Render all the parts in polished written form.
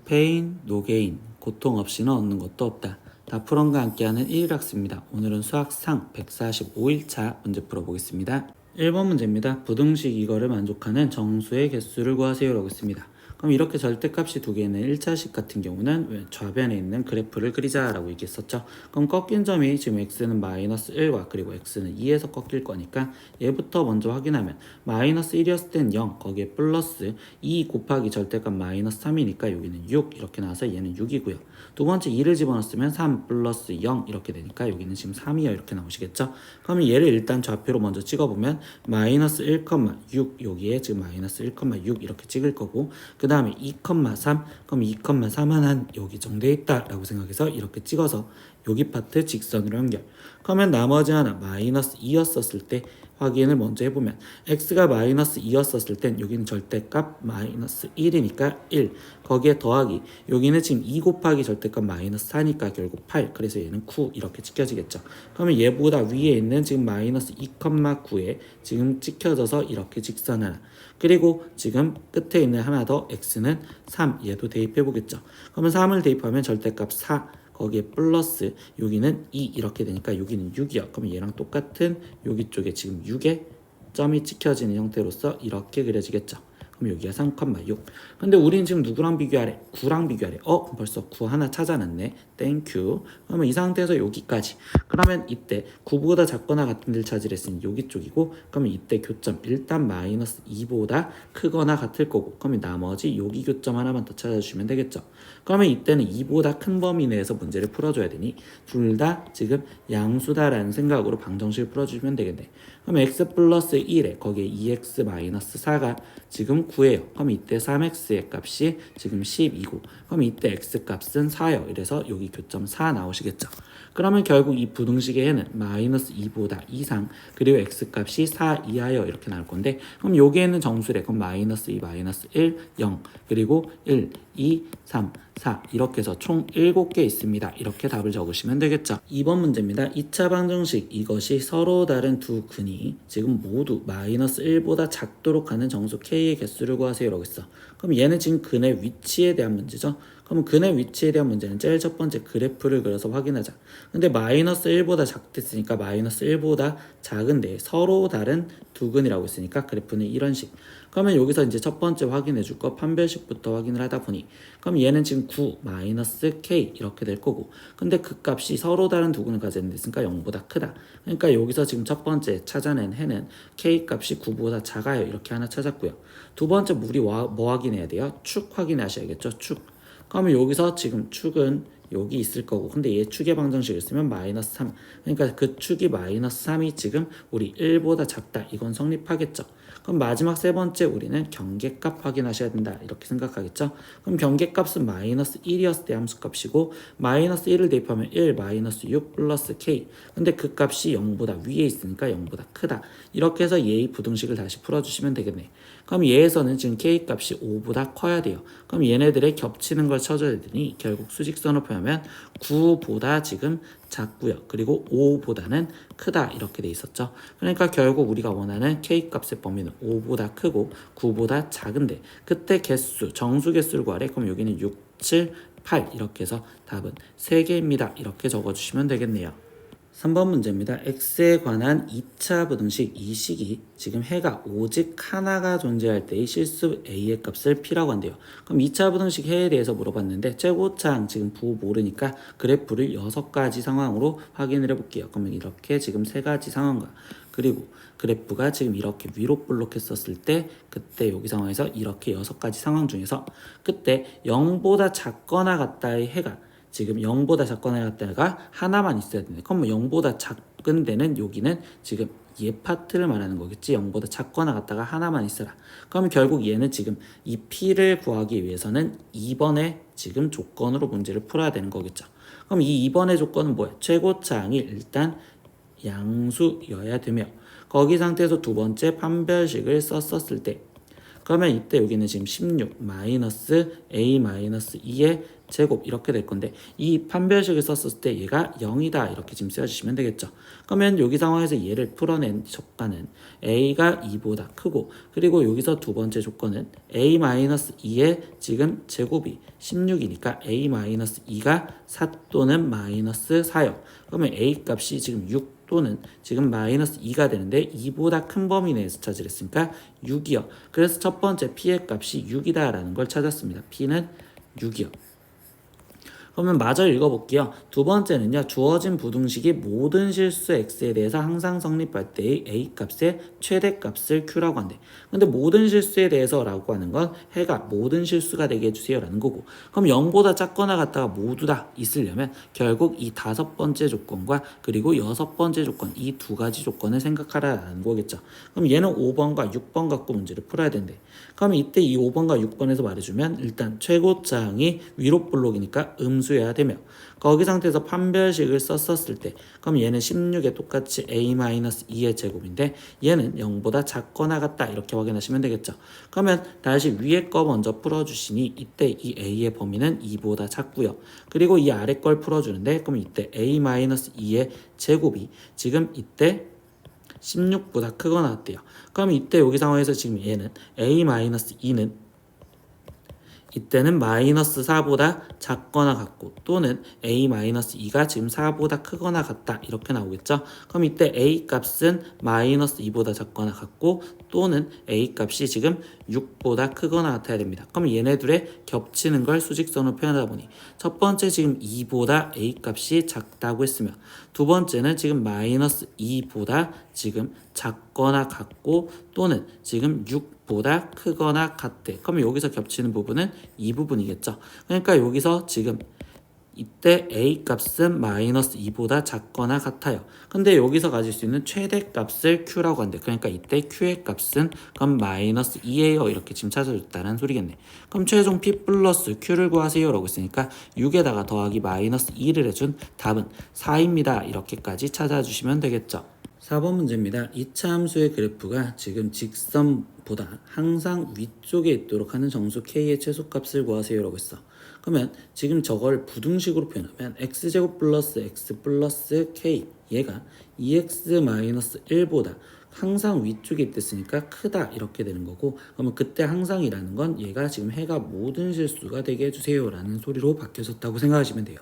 노페인, 노게인, 고통 없이는 얻는 것도 없다. 다프론과 함께하는 1일학습니다. 오늘은 수학상 145일차 문제 풀어보겠습니다. 1번 문제입니다. 부등식 이거를 만족하는 정수의 개수를 구하세요라고 했습니다. 그럼 이렇게 절대값이 두 개는 1차식 같은 경우는 좌변에 있는 그래프를 그리자라고 얘기했었죠. 그럼 꺾인 점이 지금 x는 마이너스 1과 그리고 x는 2에서 꺾일 거니까 얘부터 먼저 확인하면 마이너스 1이었을 땐 0, 거기에 플러스 2 곱하기 절대값 마이너스 3이니까 여기는 6 이렇게 나와서 얘는 6이고요. 두 번째 2를 집어넣었으면 3 플러스 0 이렇게 되니까 여기는 지금 3이요 이렇게 나오시겠죠. 그러면 얘를 일단 좌표로 먼저 찍어보면 마이너스 1,6 여기에 지금 마이너스 1,6 이렇게 찍을 거고 그 다음에 2,3 그럼 2,3은 한 여기 정도에 있다라고 생각해서 이렇게 찍어서 여기 파트 직선으로 연결. 그러면 나머지 하나 마이너스 2였었을 때 확인을 먼저 해보면 x가 마이너스 2였었을 땐 여기는 절대값 마이너스 1이니까 1 거기에 더하기 여기는 지금 2 곱하기 절대값 마이너스 4니까 결국 8 그래서 얘는 9 이렇게 찍혀지겠죠. 그러면 얘보다 위에 있는 지금 마이너스 2,9에 지금 찍혀져서 이렇게 직선 하나 그리고 지금 끝에 있는 하나 더 x는 3 얘도 대입해 보겠죠. 그러면 3을 대입하면 절대값 4 거기에 플러스 여기는 2 이렇게 되니까 여기는 6이요. 그럼 얘랑 똑같은 여기 쪽에 지금 6에 점이 찍혀지는 형태로서 이렇게 그려지겠죠. 그럼 여기가 3,6 근데 우린 지금 누구랑 비교하래? 9랑 비교하래. 벌써 9 하나 찾아놨네. 땡큐. 그러면 이 상태에서 여기까지. 그러면 이때 9보다 작거나 같은 데를 찾으랬으니 여기 쪽이고 그러면 이때 교점 일단 마이너스 2보다 크거나 같을 거고 그러면 나머지 여기 교점 하나만 더 찾아주시면 되겠죠. 그러면 이때는 2보다 큰 범위 내에서 문제를 풀어줘야 되니 둘 다 지금 양수다라는 생각으로 방정식을 풀어주시면 되겠네. 그럼 x 플러스 1에 거기에 2x 마이너스 4가 지금 9예요. 그럼 이때 3x의 값이 지금 12고 그럼 이때 x 값은 4요. 이래서 여기 교점 4 나오시겠죠. 그러면 결국 이 부등식의 해는 마이너스 2보다 이상 그리고 x 값이 4 이하여 이렇게 나올 건데 그럼 여기에는 정수래. 그럼 마이너스 2, 마이너스 1, 0 그리고 1, 2, 3, 4 이렇게 해서 총 7개 있습니다. 이렇게 답을 적으시면 되겠죠. 2번 문제입니다. 2차 방정식 이것이 서로 다른 두 근이 지금 모두 마이너스 1보다 작도록 하는 정수 K의 개수를 구하세요 라고 했어. 그럼 얘는 지금 근의 위치에 대한 문제죠. 그럼 근의 위치에 대한 문제는 제일 첫 번째 그래프를 그려서 확인하자. 근데 마이너스 1보다 작댔으니까 마이너스 1보다 작은데 서로 다른 두 근이라고 했으니까 그래프는 이런 식. 그러면 여기서 이제 첫 번째 확인해 줄 거 판별식부터 확인을 하다 보니 그럼 얘는 지금 9 마이너스 k 이렇게 될 거고 근데 그 값이 서로 다른 두 근을 가졌는데 있으니까 0보다 크다. 그러니까 여기서 지금 첫 번째 찾아낸 해는 k 값이 9보다 작아요. 이렇게 하나 찾았고요. 두 번째 우리 뭐 확인해야 돼요? 축 확인하셔야겠죠. 축. 그러면 여기서 지금 축은 여기 있을 거고 근데 얘 축의 방정식을 쓰면 마이너스 3 그러니까 그 축이 마이너스 3이 지금 우리 1보다 작다 이건 성립하겠죠. 그럼 마지막 세 번째 우리는 경계값 확인하셔야 된다 이렇게 생각하겠죠. 그럼 경계값은 마이너스 1이었을 때 함수값이고 마이너스 1을 대입하면 1 마이너스 6 플러스 k 근데 그 값이 0보다 위에 있으니까 0보다 크다 이렇게 해서 얘의 부등식을 다시 풀어주시면 되겠네. 그럼 얘에서는 지금 k 값이 5보다 커야 돼요. 그럼 얘네들의 겹치는 걸 쳐줘야 되니 결국 수직선으로 표현하면 9보다 지금 작고요. 그리고 5보다는 크다 이렇게 돼 있었죠. 그러니까 결국 우리가 원하는 k 값의 범위는 5보다 크고 9보다 작은데 그때 개수 정수 개수를 구하래. 그럼 여기는 6, 7, 8 이렇게 해서 답은 3개입니다. 이렇게 적어주시면 되겠네요. 3번 문제입니다. x에 관한 2차 부등식 이 식이 지금 해가 오직 하나가 존재할 때의 실수 a의 값을 p라고 한대요. 그럼 2차 부등식 해에 대해서 물어봤는데 최고차항 지금 부 모르니까 그래프를 6가지 상황으로 확인을 해볼게요. 그러면 이렇게 지금 3가지 상황과 그리고 그래프가 지금 이렇게 위로 볼록했었을 때 그때 여기 상황에서 이렇게 6가지 상황 중에서 그때 0보다 작거나 같다의 해가 지금 0보다 작거나 같다가 하나만 있어야 되는데 그럼 0보다 작은 데는 여기는 지금 얘 파트를 말하는 거겠지. 0보다 작거나 같다가 하나만 있어라. 그러면 결국 얘는 지금 이 p를 구하기 위해서는 2번의 지금 조건으로 문제를 풀어야 되는 거겠죠. 그럼 이 2번의 조건은 뭐야? 최고차항이 일단 양수여야 되며 거기 상태에서 두 번째 판별식을 썼었을 때 그러면 이때 여기는 지금 16 마이너스 a 마이너스 2의 제곱 이렇게 될 건데 이 판별식을 썼을 때 얘가 0이다 이렇게 지금 쓰여주시면 되겠죠. 그러면 여기 상황에서 얘를 풀어낸 조건은 a가 2보다 크고 그리고 여기서 두 번째 조건은 a-2의 지금 제곱이 16이니까 a-2가 4 또는 마이너스 4요. 그러면 a 값이 지금 6 또는 지금 마이너스 2가 되는데 2보다 큰 범위 내에서 찾으랬으니까 6이요. 그래서 첫 번째 p의 값이 6이다 라는 걸 찾았습니다. p는 6이요. 그러면 마저 읽어볼게요. 두 번째는요. 주어진 부등식이 모든 실수 x에 대해서 항상 성립할 때의 a 값의 최대값을 q라고 한대. 근데 모든 실수에 대해서 라고 하는 건 해가 모든 실수가 되게 해주세요 라는 거고 그럼 0보다 작거나 같다가 모두 다 있으려면 결국 이 다섯 번째 조건과 그리고 여섯 번째 조건 이 두 가지 조건을 생각하라는 거겠죠. 그럼 얘는 5번과 6번 갖고 문제를 풀어야 된대. 그럼 이때 이 5번과 6번에서 말해주면 일단 최고차항이 위로 볼록이니까 음수여야 되며 거기 상태에서 판별식을 썼을 때 그럼 얘는 16에 똑같이 a-2의 제곱인데 얘는 0보다 작거나 같다 이렇게 확인하시면 되겠죠. 그러면 다시 위에 거 먼저 풀어주시니 이때 이 a의 범위는 2보다 작고요. 그리고 이 아래 걸 풀어주는데 그럼 이때 a-2의 제곱이 지금 이때 16보다 크거나 같대요. 그럼 이때 여기 상황에서 지금 얘는 a-2는 이때는 마이너스 4보다 작거나 같고 또는 a-2가 지금 4보다 크거나 같다 이렇게 나오겠죠. 그럼 이때 a 값은 마이너스 2보다 작거나 같고 또는 a 값이 지금 6보다 크거나 같아야 됩니다. 그럼 얘네들의 겹치는 걸 수직선으로 표현하다 보니 첫 번째 지금 2보다 a 값이 작다고 했으며 두 번째는 지금 마이너스 2보다 지금 작거나 같고 또는 지금 6보다 크거나 같대. 그럼 여기서 겹치는 부분은 이 부분이겠죠. 그러니까 여기서 지금 이때 a 값은 마이너스 2보다 작거나 같아요. 근데 여기서 가질 수 있는 최대 값을 q라고 한대. 그러니까 이때 q의 값은 그럼 마이너스 2예요. 이렇게 지금 찾아줬다는 소리겠네. 그럼 최종 p 플러스 q를 구하세요 라고 했으니까 6에다가 더하기 마이너스 2를 해준 답은 4입니다. 이렇게까지 찾아주시면 되겠죠. 4번 문제입니다. 2차 함수의 그래프가 지금 직선보다 항상 위쪽에 있도록 하는 정수 k의 최소값을 구하세요 라고 했어. 그러면 지금 저걸 부등식으로 표현하면 x제곱 플러스 x 플러스 k 얘가 2x-1보다 항상 위쪽에 있댔으니까 크다 이렇게 되는 거고 그러면 그때 항상이라는 건 얘가 지금 해가 모든 실수가 되게 해주세요 라는 소리로 바뀌어졌다고 생각하시면 돼요.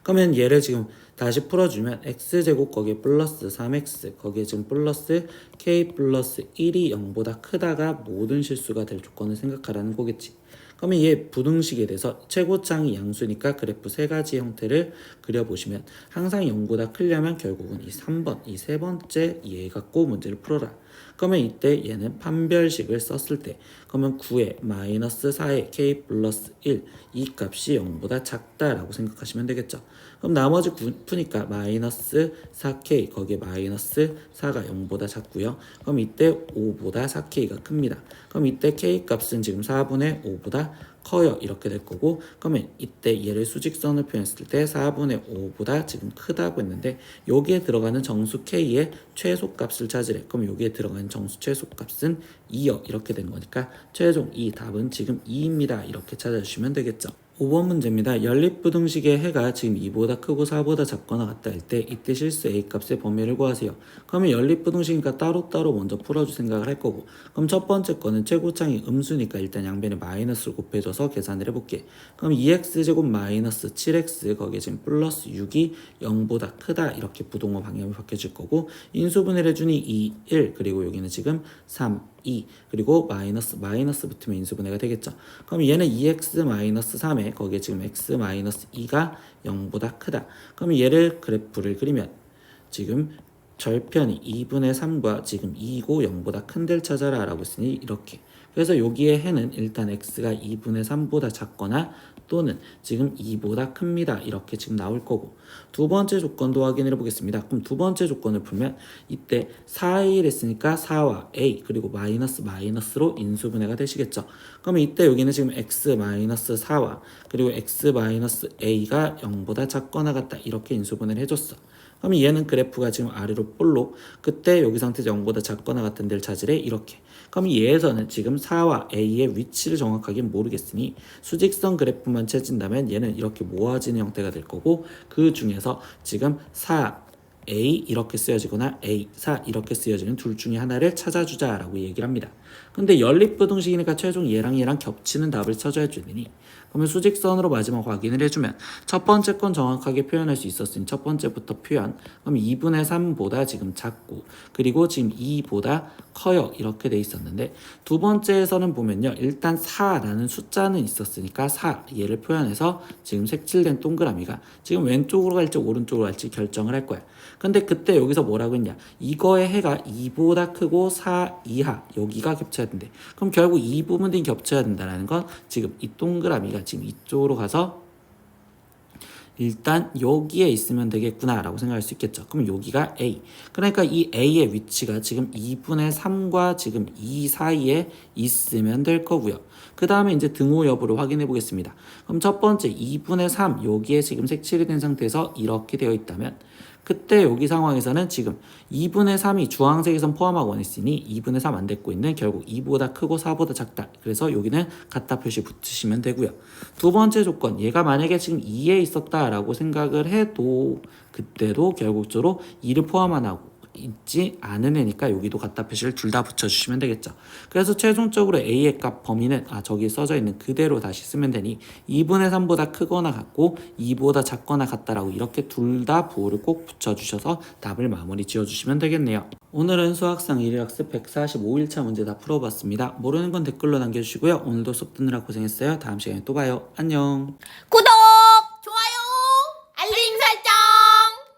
그러면 얘를 지금 다시 풀어주면 x제곱 거기에 플러스 3x 거기에 지금 플러스 k 플러스 1이 0보다 크다가 모든 실수가 될 조건을 생각하라는 거겠지. 그러면 얘 부등식에 대해서 최고차항이 양수니까 그래프 세 가지 형태를 그려보시면 항상 0보다 크려면 결국은 이 3번, 이 세 번째 얘 갖고 문제를 풀어라. 그러면 이때 얘는 판별식을 썼을 때 그러면 9에 마이너스 4에 k 플러스 1 이 값이 0보다 작다라고 생각하시면 되겠죠. 그럼 나머지 푸니까 마이너스 4k 거기에 마이너스 4가 0보다 작고요. 그럼 이때 5보다 4k가 큽니다. 그럼 이때 k 값은 지금 4분의 5보다 커요 이렇게 될 거고 그러면 이때 얘를 수직선을 표현했을 때 4분의 5보다 지금 크다고 했는데 여기에 들어가는 정수 k의 최소값을 찾으래. 그럼 여기에 들어가는 정수 최소값은 2요 이렇게 되는 거니까 최종 이 답은 지금 2입니다. 이렇게 찾아주시면 되겠죠. 5번 문제입니다. 연립부등식의 해가 지금 2보다 크고 4보다 작거나 같다 할 때 이때 실수 a 값의 범위를 구하세요. 그러면 연립부등식이니까 따로따로 먼저 풀어줄 생각을 할 거고 그럼 첫 번째 거는 최고차항이 음수니까 일단 양변에 마이너스를 곱해줘서 계산을 해볼게. 그럼 2x제곱 마이너스 7x 거기에 지금 플러스 6이 0보다 크다 이렇게 부동호 방향이 바뀌어질 거고 인수분해를 해주니 2, 1 그리고 여기는 지금 3, 2 그리고 마이너스 붙으면 인수분해가 되겠죠. 그럼 얘는 2x-3에 거기에 지금 x-2가 0보다 크다. 그럼 얘를 그래프를 그리면 지금 절편이 2분의 3과 지금 2고 0보다 큰 데를 찾아라 라고 했으니 이렇게 그래서 여기에 해는 일단 x가 2분의 3보다 작거나 또는 지금 2보다 큽니다. 이렇게 지금 나올 거고 두 번째 조건도 확인해 보겠습니다. 그럼 두 번째 조건을 풀면 이때 4a 했으니까 4와 a 그리고 마이너스로 인수분해가 되시겠죠. 그러면 이때 여기는 지금 x-4와 그리고 x-a가 0보다 작거나 같다 이렇게 인수분해를 해줬어. 그럼 얘는 그래프가 지금 아래로 볼록 그때 여기 상태에서 0보다 작거나 같은 데를 찾으래 이렇게 그럼 이 예에서는 지금 4와 A의 위치를 정확하게 모르겠으니 수직선 그래프만 채진다면 얘는 이렇게 모아지는 형태가 될 거고, 그 중에서 지금 4 A 이렇게 쓰여지거나 A 4 이렇게 쓰여지는 둘 중에 하나를 찾아주자라고 얘기를 합니다. 근데 연립부등식이니까 최종 얘랑 겹치는 답을 찾아야 되니, 그러면 수직선으로 마지막 확인을 해주면 첫 번째 건 정확하게 표현할 수 있었으니 첫 번째부터 표현. 그럼 2분의 3보다 지금 작고, 그리고 지금 2보다 커요 이렇게 돼 있었는데, 두 번째에서는 보면요, 일단 4라는 숫자는 있었으니까 4 얘를 표현해서 지금 색칠된 동그라미가 지금 왼쪽으로 갈지 오른쪽으로 갈지 결정을 할 거야. 근데 그때 여기서 뭐라고 했냐, 이거의 해가 2보다 크고 4 이하 여기가 겹쳐야 된대. 그럼 결국 이 부분들이 겹쳐야 된다는 건 지금 이 동그라미가 지금 이쪽으로 가서 일단 여기에 있으면 되겠구나 라고 생각할 수 있겠죠. 그럼 여기가 A, 그러니까 이 A의 위치가 지금 2분의 3과 지금 2 사이에 있으면 될 거고요. 그 다음에 이제 등호 여부를 확인해 보겠습니다. 그럼 첫 번째 2분의 3 여기에 지금 색칠이 된 상태에서 이렇게 되어 있다면, 그때 여기 상황에서는 지금 2분의 3이 주황색에선 포함하고 있으니 2분의 3 안 됐고 있는 결국 2보다 크고 4보다 작다. 그래서 여기는 같다 표시 붙이시면 되고요. 두 번째 조건, 얘가 만약에 지금 2에 있었다라고 생각을 해도 그때도 결국적으로 2를 포함 안 하고 있지 않은 애니까 여기도 같다 표시를 둘 다 붙여주시면 되겠죠. 그래서 최종적으로 A의 값 범위는 저기 써져 있는 그대로 다시 쓰면 되니 2분의 3보다 크거나 같고 2보다 작거나 같다라고 이렇게 둘 다 부호를 꼭 붙여주셔서 답을 마무리 지어주시면 되겠네요. 오늘은 수학상 1일학습 145일차 문제 다 풀어봤습니다. 모르는 건 댓글로 남겨주시고요. 오늘도 수업 듣느라 고생했어요. 다음 시간에 또 봐요. 안녕. 구독!